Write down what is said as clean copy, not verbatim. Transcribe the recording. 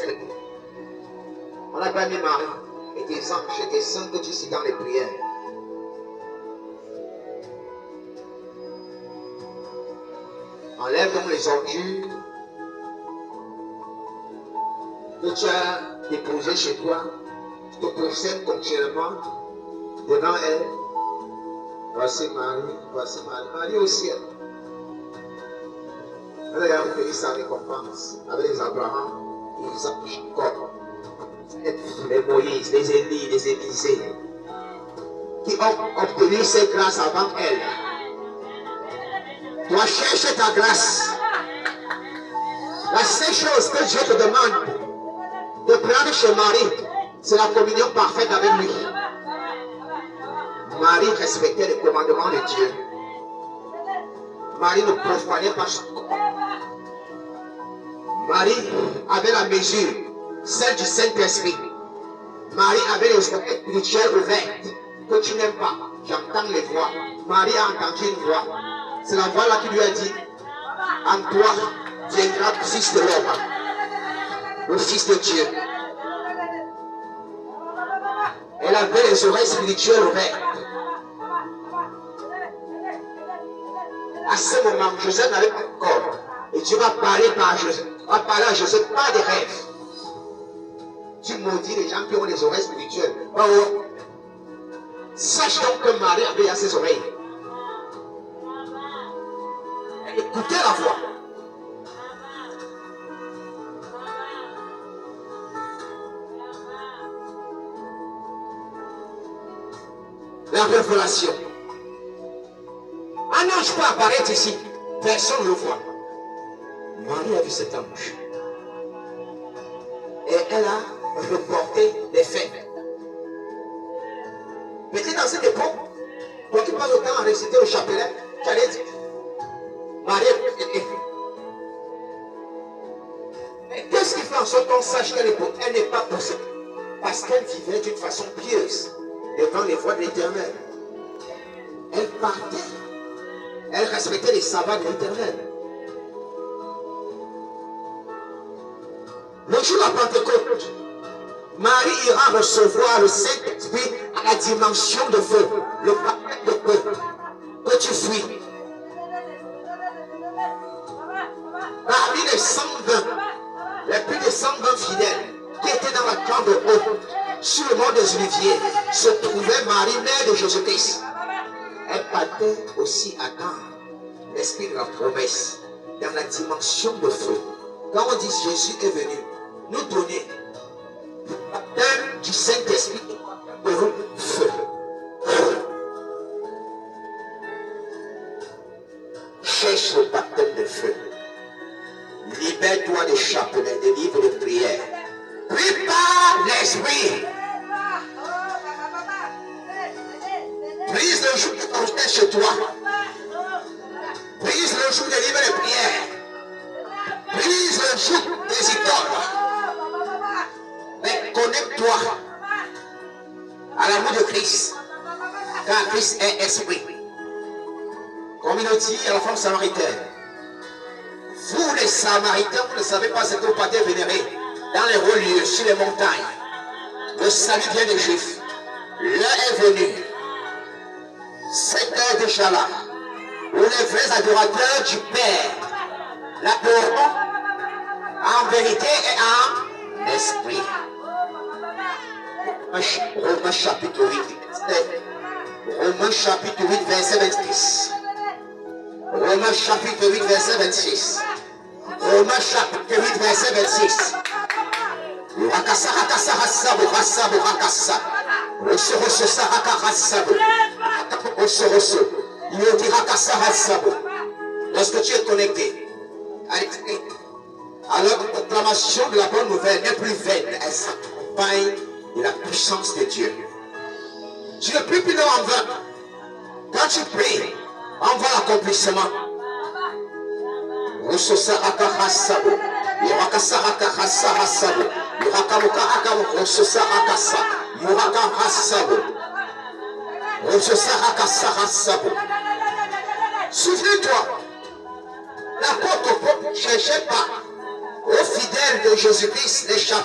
respecté. On n'a pas mis Marie. Et tes anges et tes saints que tu cites dans les prières. Enlève donc les ordures que tu as déposées chez toi. Tu te procèdes continuellement devant elle. Voici Marie, voici Marie. Marie au ciel. Elle a obtenu sa récompense avec les Abraham, Isaac, Jacob, les Moïse, les Élie, les Élisée, qui ont obtenu ces grâces avant elle. Toi, cherche ta grâce. La seule chose que Dieu te demande de prendre chez Marie, c'est la communion parfaite avec lui. Marie respectait les commandements de Dieu. Marie ne profanait pas son corps. Marie avait la mesure, celle du Saint-Esprit. Marie avait les oreilles spirituelles ouvertes que tu n'aimes pas. J'entends les voix. Marie a entendu une voix. C'est la voix là qui lui a dit: en toi viendra le Fils de l'homme, le Fils de Dieu. Elle avait les oreilles spirituelles ouvertes. À ce moment, Joseph n'avait pas de corps. Et Dieu va parler par Joseph. Va parler à Joseph, pas des rêves. Tu maudis les gens qui ont les oreilles spirituelles. Oh. Sache donc que Marie avait à ses oreilles. Écoutez la voix. La révélation. Un ange peut apparaître ici. Personne ne le voit. Marie a vu cet ange. Et elle a reporté les faits. Peut-être dans cette époque, toi qui passes autant à réciter au chapelet, tu allais dire: Marie est vue. Mais qu'est-ce qui fait en sorte qu'on sache qu'elle n'est pas possédée? Parce qu'elle vivait d'une façon pieuse devant les voies de l'Éternel. Elle partait. Elle respectait les sabbats de l'Éternel. Le jour de la Pentecôte, Marie ira recevoir le Saint-Esprit à la dimension de feu, le baptême de feu, que tu fuis. Parmi les 120, les plus de 120 fidèles qui étaient dans la chambre haute, sur le mont des Oliviers, se trouvait Marie, mère de Jésus-Christ. Elle partait aussi à quand l'esprit de la promesse, dans la dimension de feu. Quand on dit Jésus est venu nous donner le baptême du Saint-Esprit de feu. Cherche le baptême de feu. Libère-toi des chapelets, des livres de prière. Prie par l'Esprit. Brise le jour de ton chez toi. Brise le jour des livres de prière. Brise le jour des idoles. Mais connecte-toi à l'amour de Christ. Car Christ est esprit. Comme il a dit à la femme samaritaine: vous les Samaritains, vous ne savez pas ce que vous partez vénérer dans les hauts lieux, sur les montagnes. Le salut vient des Juifs. L'heure est venue. Cette heure déjà là, où les vrais adorateurs du Père l'adoreront en vérité et en esprit. Romains chapitre 8, Romains chapitre 8, verset 26. Romains chapitre 8, verset 26. Romains chapitre 8, verset 26. Rakasa, rakasa, rasabu, rasabu, rakasa. Rosso, rosso, saraka, rasabu. Rosso, rosso. Yoti, rakasa, rasabu. Lorsque tu es connecté, alors la proclamation de la bonne nouvelle n'est plus vaine. Elle s'accompagne de la puissance de Dieu. Tu ne pries plus en vain. Quand tu pries, on voit l'accomplissement. Rosso, saraka, rasabu. Yorakasaraka Hasabu, Yorakamuka Rososarakasa, Yoraka Hasabu, Rososaraka Sarasabu. Souviens-toi, l'apôtre ne cherchait pas aux fidèles de Jésus-Christ, les chapeaux.